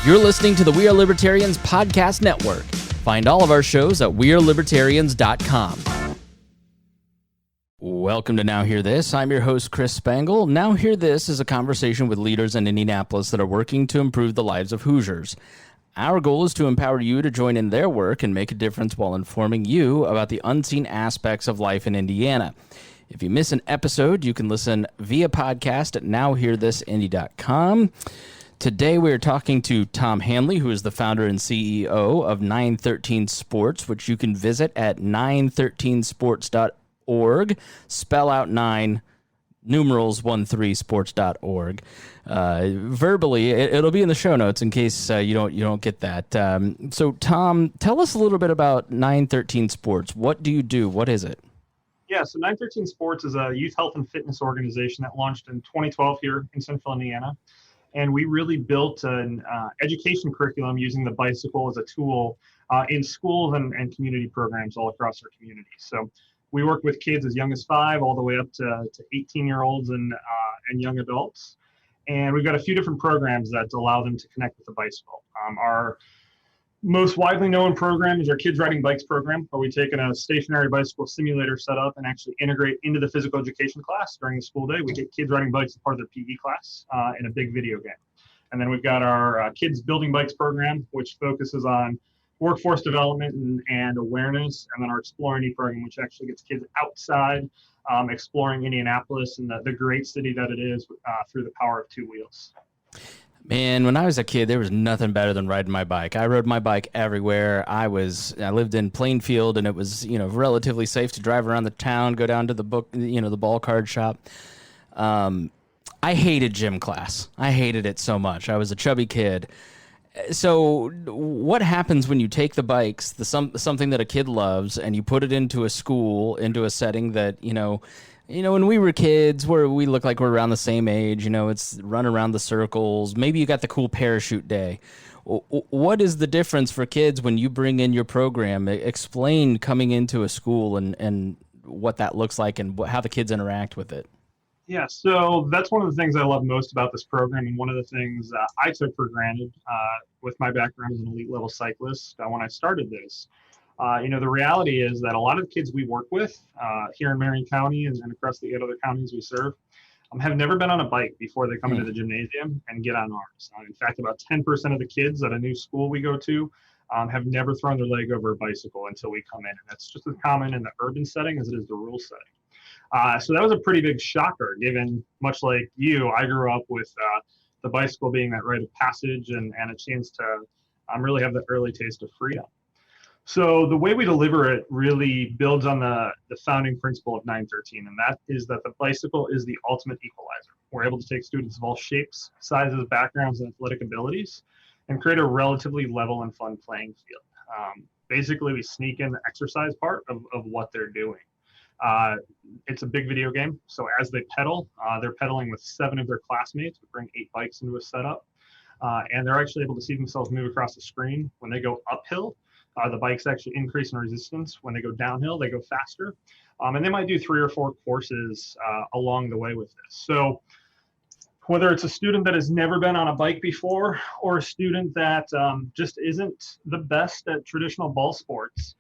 You're listening to the We Are Libertarians podcast network. Find all of our shows at wearelibertarians.com. Welcome to Now Hear This. I'm your host, Chris Spangle. Now Hear This is a conversation with leaders in Indianapolis that are working to improve the lives of Hoosiers. Our goal is to empower you to join in their work and make a difference while informing you about the unseen aspects of life in Indiana. If you miss an episode, you can listen via podcast at nowhearthisindy.com. Today we are talking to Tom Hanley, who is the founder and CEO of 913sports, which you can visit at 913sports.org. Spell out 9, numerals 13sports.org. Verbally, it'll be in the show notes in case you don't get that. So, Tom, tell us a little bit about 913sports. What do you do? What is it? Yeah, so 913sports is a youth health and fitness organization that launched in 2012 here in Central Indiana. And we really built an education curriculum using the bicycle as a tool in schools and community programs all across our community. So we work with kids as young as 5 all the way up to 18-year-olds and young adults. And we've got a few different programs that allow them to connect with the bicycle. Our most widely known program is our Kids Riding Bikes program, where we take a stationary bicycle simulator setup and actually integrate into the physical education class during the school day. We get kids riding bikes as part of their PE class in a big video game. And then we've got our Kids Building Bikes program, which focuses on workforce development and awareness. And then our Explore Indy program, which actually gets kids outside exploring Indianapolis and the great city that it is through the power of 2 wheels. Man, when I was a kid, there was nothing better than riding my bike. I rode my bike everywhere. I lived in Plainfield, and it was, relatively safe to drive around the town, go down to the the ball card shop. I hated gym class. I hated it so much. I was a chubby kid. So what happens when you take the bikes, something that a kid loves, and you put it into a school, into a setting that, when we were kids, we look like we're around the same age, it's run around the circles. Maybe you got the cool parachute day. What is the difference for kids when you bring in your program? Explain coming into a school and what that looks like and how the kids interact with it. Yeah, so that's one of the things I love most about this program, and one of the things I took for granted with my background as an elite level cyclist when I started this. The reality is that a lot of the kids we work with here in Marion County and across the 8 other counties we serve have never been on a bike before they come into the gymnasium and get on ours. In fact, about 10% of the kids at a new school we go to have never thrown their leg over a bicycle until we come in. And that's just as common in the urban setting as it is the rural setting. So that was a pretty big shocker, given, much like you, I grew up with the bicycle being that rite of passage and a chance to really have the early taste of freedom. So the way we deliver it really builds on the founding principle of 913, and that is that the bicycle is the ultimate equalizer. We're able to take students of all shapes, sizes, backgrounds, and athletic abilities and create a relatively level and fun playing field. Basically, we sneak in the exercise part of what they're doing. It's a big video game, so as they pedal, they're pedaling with 7 of their classmates. We bring 8 bikes into a setup, and they're actually able to see themselves move across the screen. When they go uphill, the bikes actually increase in resistance. When they go downhill, they go faster. And they might do 3 or 4 courses along the way with this. So whether it's a student that has never been on a bike before or a student that just isn't the best at traditional ball sports,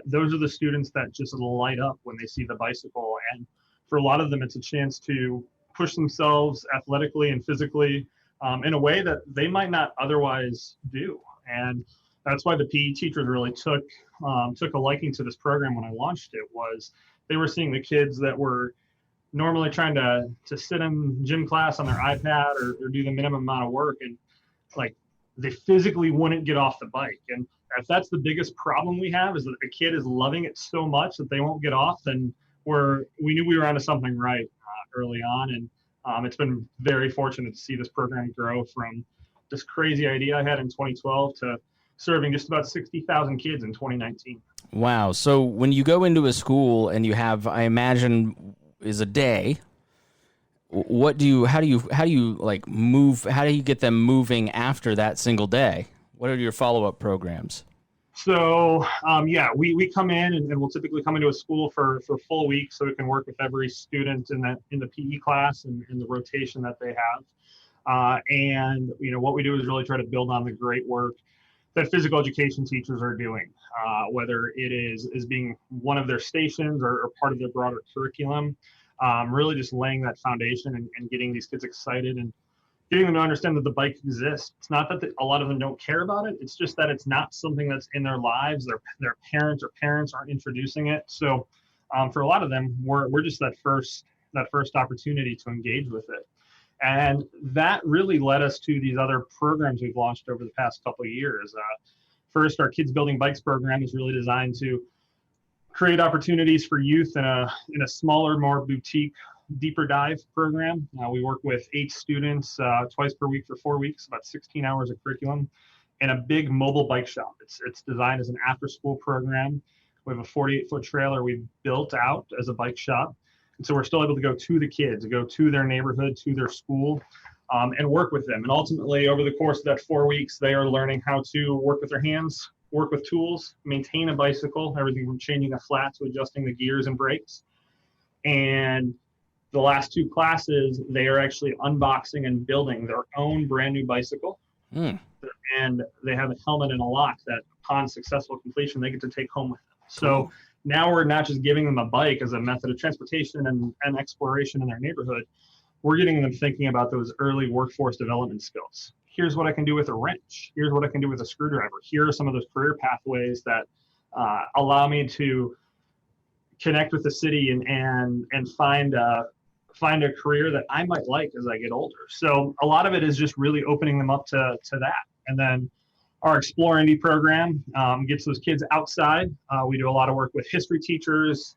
those are the students that just light up when they see the bicycle. And for a lot of them, it's a chance to push themselves athletically and physically in a way that they might not otherwise do. And that's why the PE teachers really took a liking to this program when I launched it. Was they were seeing the kids that were normally trying to sit in gym class on their iPad or do the minimum amount of work, and they physically wouldn't get off the bike. And if that's the biggest problem we have, is that the kid is loving it so much that they won't get off, then we knew we were onto something right early on. And it's been very fortunate to see this program grow from this crazy idea I had in 2012 to serving just about 60,000 kids in 2019. Wow. So when you go into a school and you have, I imagine, is a day, how do you get them moving after that single day? What are your follow-up programs? So, we come in and we'll typically come into a school for a full week, so we can work with every student in the PE class and in the rotation that they have. And what we do is really try to build on the great work that physical education teachers are doing, whether it is being one of their stations or part of their broader curriculum, really just laying that foundation and getting these kids excited and getting them to understand that the bike exists. It's not that a lot of them don't care about it. It's just that it's not something that's in their lives. Their parents aren't introducing it. So for a lot of them, we're just that first opportunity to engage with it. And that really led us to these other programs we've launched over the past couple of years. First, our Kids Building Bikes program is really designed to create opportunities for youth in a smaller, more boutique, deeper dive program. We work with 8 students twice per week for 4 weeks, about 16 hours of curriculum, in a big mobile bike shop. It's designed as an after-school program. We have a 48-foot trailer we built out as a bike shop. And so we're still able to go to the kids, go to their neighborhood, to their school, and work with them. And ultimately, over the course of that 4 weeks, they are learning how to work with their hands, work with tools, maintain a bicycle, everything from changing a flat to adjusting the gears and brakes. And the last 2 classes, they are actually unboxing and building their own brand new bicycle. And they have a helmet and a lock that upon successful completion, they get to take home with them. So now we're not just giving them a bike as a method of transportation and exploration in their neighborhood. We're getting them thinking about those early workforce development skills. Here's what I can do with a wrench. Here's what I can do with a screwdriver. Here are some of those career pathways that allow me to connect with the city and find a career that I might like as I get older. So a lot of it is just really opening them up to that. And then our Explore Indy program gets those kids outside. We do a lot of work with history teachers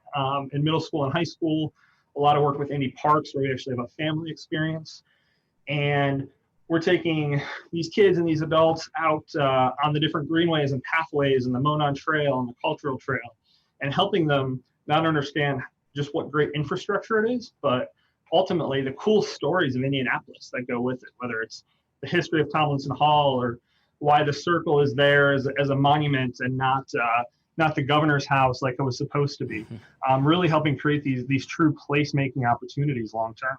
in middle school and high school, a lot of work with Indy parks where we actually have a family experience. And we're taking these kids and these adults out on the different greenways and pathways and the Monon Trail and the Cultural Trail, and helping them not understand just what great infrastructure it is, but ultimately the cool stories of Indianapolis that go with it, whether it's the history of Tomlinson Hall or why the circle is there as a monument and not the governor's house like it was supposed to be. Really helping create these true placemaking opportunities long term.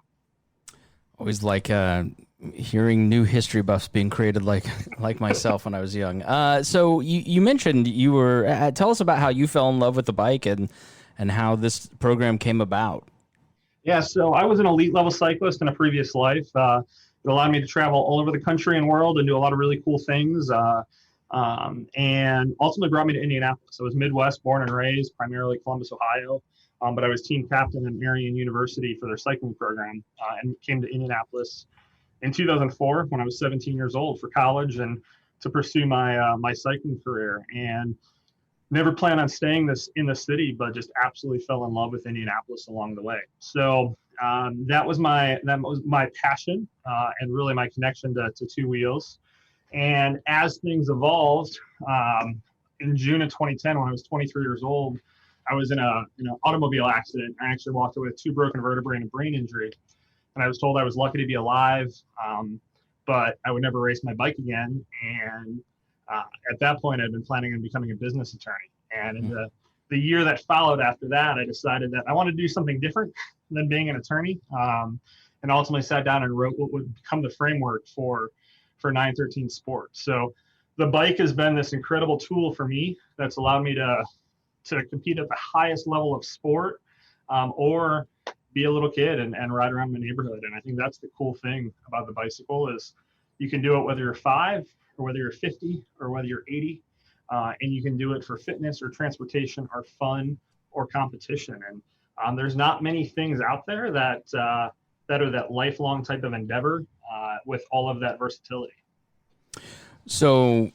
Always like hearing new history buffs being created like myself when I was young. So you mentioned you were tell us about how you fell in love with the bike and how this program came about. Yeah, so I was an elite level cyclist in a previous life. It allowed me to travel all over the country and world and do a lot of really cool things, and ultimately brought me to Indianapolis. I was Midwest, born and raised, primarily Columbus, Ohio, but I was team captain at Marion University for their cycling program, and came to Indianapolis in 2004 when I was 17 years old for college and to pursue my cycling career. And never planned on staying in the city, but just absolutely fell in love with Indianapolis along the way. So that was my passion and really my connection to Two Wheels. And as things evolved, in June of 2010, when I was 23 years old, I was in an automobile accident. I actually walked away with 2 broken vertebrae and a brain injury. And I was told I was lucky to be alive, but I would never race my bike again. And at that point, I'd been planning on becoming a business attorney. And in the year that followed after that, I decided that I wanted to do something different than being an attorney, and ultimately sat down and wrote what would become the framework for 913sports. So the bike has been this incredible tool for me that's allowed me to compete at the highest level of sport, or be a little kid and ride around my neighborhood. And I think that's the cool thing about the bicycle is you can do it whether you're 5 or whether you're 50 or whether you're 80. And you can do it for fitness or transportation or fun or competition. And there's not many things out there that are that lifelong type of endeavor with all of that versatility. So,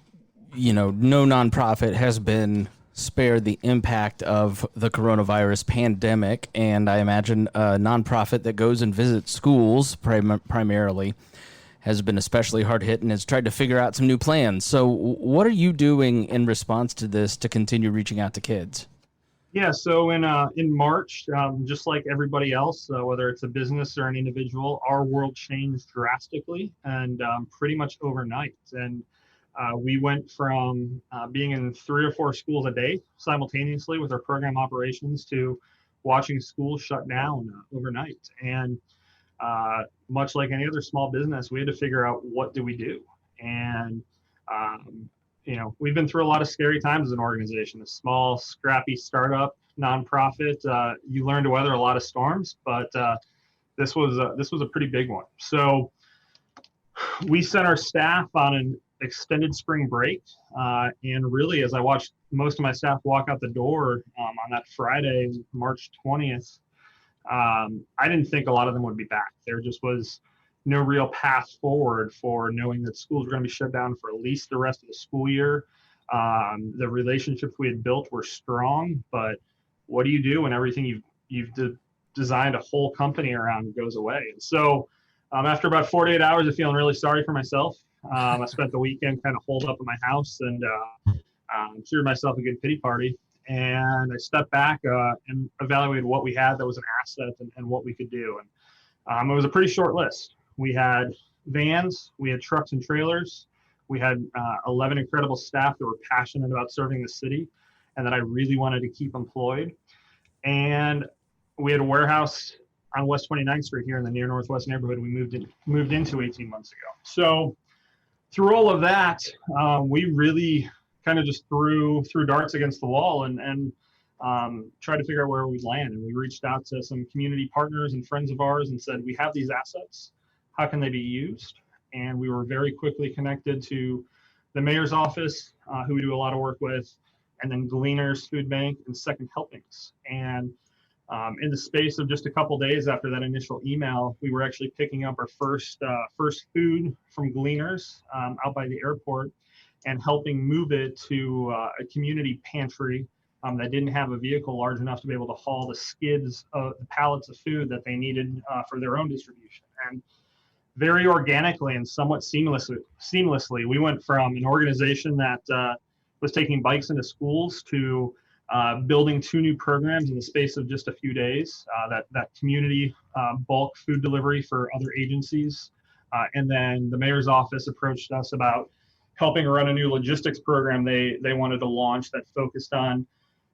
no nonprofit has been spared the impact of the coronavirus pandemic. And I imagine a nonprofit that goes and visits schools primarily has been especially hard hit and has tried to figure out some new plans. So what are you doing in response to this to continue reaching out to kids? Yeah, so in March, just like everybody else, whether it's a business or an individual, our world changed drastically and pretty much overnight. And we went from being in 3 or 4 schools a day simultaneously with our program operations to watching schools shut down overnight. And much like any other small business, we had to figure out what do we do. And we've been through a lot of scary times as an organization. A small, scrappy startup, nonprofit. You learn to weather a lot of storms, but this was a pretty big one. So we sent our staff on an extended spring break, and really, as I watched most of my staff walk out the door on that Friday, March 20th, I didn't think a lot of them would be back. There just was no real path forward for knowing that schools were going to be shut down for at least the rest of the school year. The relationships we had built were strong, but what do you do when everything you've designed a whole company around goes away? And so after about 48 hours of feeling really sorry for myself, I spent the weekend kind of holed up in my house and threw myself a good pity party. And I stepped back and evaluated what we had that was an asset and what we could do. And it was a pretty short list. We had vans, we had trucks and trailers, we had 11 incredible staff that were passionate about serving the city and that I really wanted to keep employed. And we had a warehouse on West 29th Street here in the near Northwest neighborhood we moved into 18 months ago. So through all of that, we really kind of just threw darts against the wall and tried to figure out where we'd land. And we reached out to some community partners and friends of ours and said, we have these assets. How can they be used? And we were very quickly connected to the mayor's office, who we do a lot of work with, and then Gleaners Food Bank and Second Helpings. And in the space of just a couple days after that initial email, we were actually picking up our first food from Gleaners out by the airport and helping move it to a community pantry that didn't have a vehicle large enough to be able to haul the skids of the pallets of food that they needed for their own distribution. And very organically and somewhat seamlessly, we went from an organization that was taking bikes into schools to building 2 new programs in the space of just a few days, that community bulk food delivery for other agencies. And then the mayor's office approached us about helping run a new logistics program they wanted to launch that focused on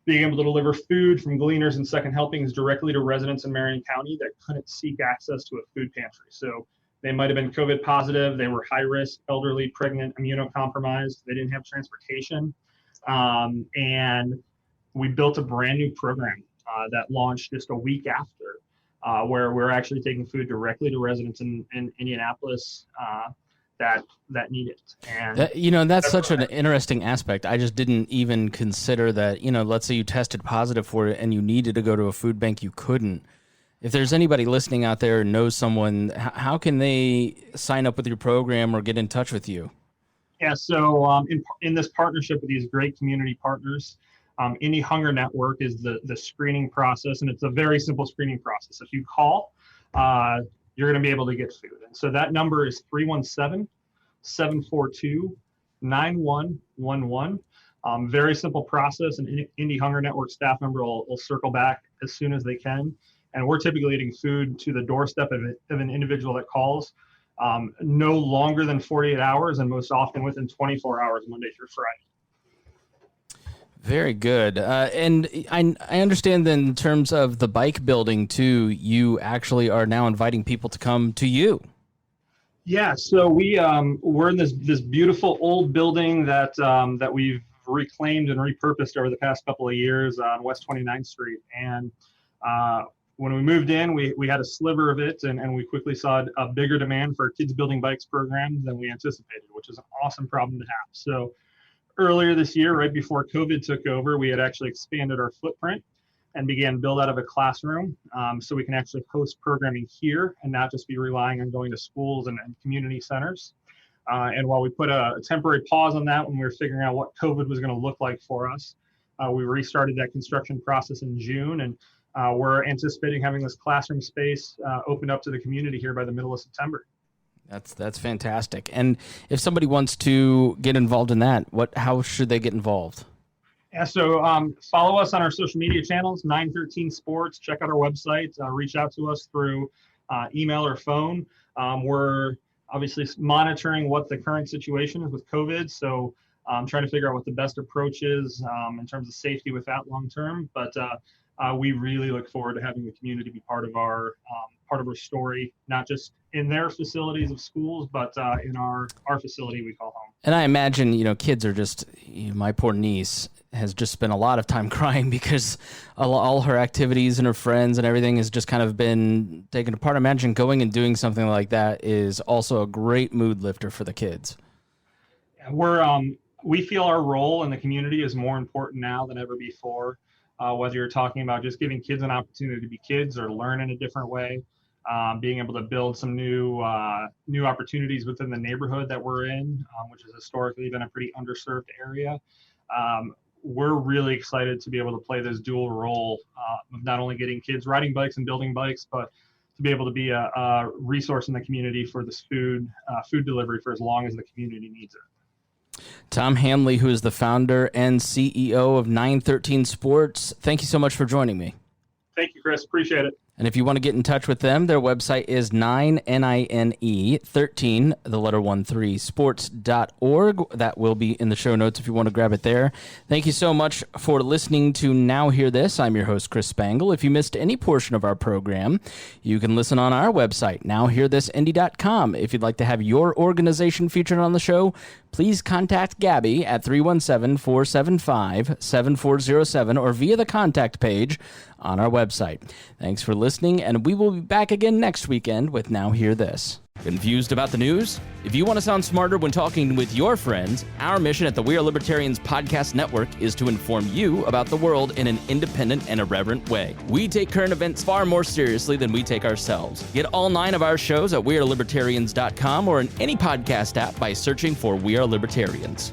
being able to deliver food from Gleaners and Second Helpings directly to residents in Marion County that couldn't seek access to a food pantry. So they might have been COVID positive, they were high risk, elderly, pregnant, immunocompromised, they didn't have transportation. And we built a brand new program that launched just a week after, where we're actually taking food directly to residents in Indianapolis that need it. And that's such an interesting aspect. I just didn't even consider that, let's say you tested positive for it and you needed to go to a food bank, you couldn't. If there's anybody listening out there who knows someone, how can they sign up with your program or get in touch with you? Yeah, so in this partnership with these great community partners, Indy Hunger Network is the screening process, and it's a very simple screening process. If you call, you're going to be able to get food. And so that number is 317-742-9111. Very simple process, and Indy Hunger Network staff member will circle back as soon as they can. And we're typically getting food to the doorstep of an individual that calls no longer than 48 hours and most often within 24 hours, Monday through Friday. Very good. And I understand that in terms of the bike building too, you actually are now inviting people to come to you. Yeah, so we're in this beautiful old building that we've reclaimed and repurposed over the past couple of years on West 29th Street. And when we moved in, we had a sliver of it, and we quickly saw a bigger demand for our kids building bikes program than we anticipated, which is an awesome problem to have. So earlier this year, right before COVID took over, we had actually expanded our footprint and began build out of a classroom so we can actually host programming here and not just be relying on going to schools and community centers. And while we put a temporary pause on that when we were figuring out what COVID was going to look like for us, we restarted that construction process in June, and we're anticipating having this classroom space opened up to the community here by the middle of September. That's fantastic. And if somebody wants to get involved in that, how should they get involved? Yeah, so follow us on our social media channels, 913sports. Check out our website. Reach out to us through email or phone. We're obviously monitoring what the current situation is with COVID. So trying to figure out what the best approach is in terms of safety with that long term. But we really look forward to having the community be part of our story, not just in their facilities of schools, but in our facility we call home. And I imagine, kids are just, my poor niece has just spent a lot of time crying because all her activities and her friends and everything has just kind of been taken apart. I imagine going and doing something like that is also a great mood lifter for the kids. We feel our role in the community is more important now than ever before, whether you're talking about just giving kids an opportunity to be kids or learn in a different way, being able to build some new opportunities within the neighborhood that we're in, which has historically been a pretty underserved area. We're really excited to be able to play this dual role of not only getting kids riding bikes and building bikes, but to be able to be a resource in the community for this food delivery for as long as the community needs it. Tom Hanley, who is the founder and CEO of 913sports, thank you so much for joining me. Thank you, Chris. Appreciate it. And if you want to get in touch with them, their website is 13sports.org. That will be in the show notes if you want to grab it there. Thank you so much for listening to Now Hear This. I'm your host, Chris Spangle. If you missed any portion of our program, you can listen on our website, nowhearthisindy.com. If you'd like to have your organization featured on the show, please contact Gabby at 317-475-7407 or via the contact page on our website. Thanks for listening, and we will be back again next weekend with Now Hear This. Confused about the news? If you want to sound smarter when talking with your friends, our mission at the We Are Libertarians podcast network is to inform you about the world in an independent and irreverent way. We take current events far more seriously than we take ourselves. Get all 9 of our shows at wearelibertarians.com or in any podcast app by searching for We Are Libertarians.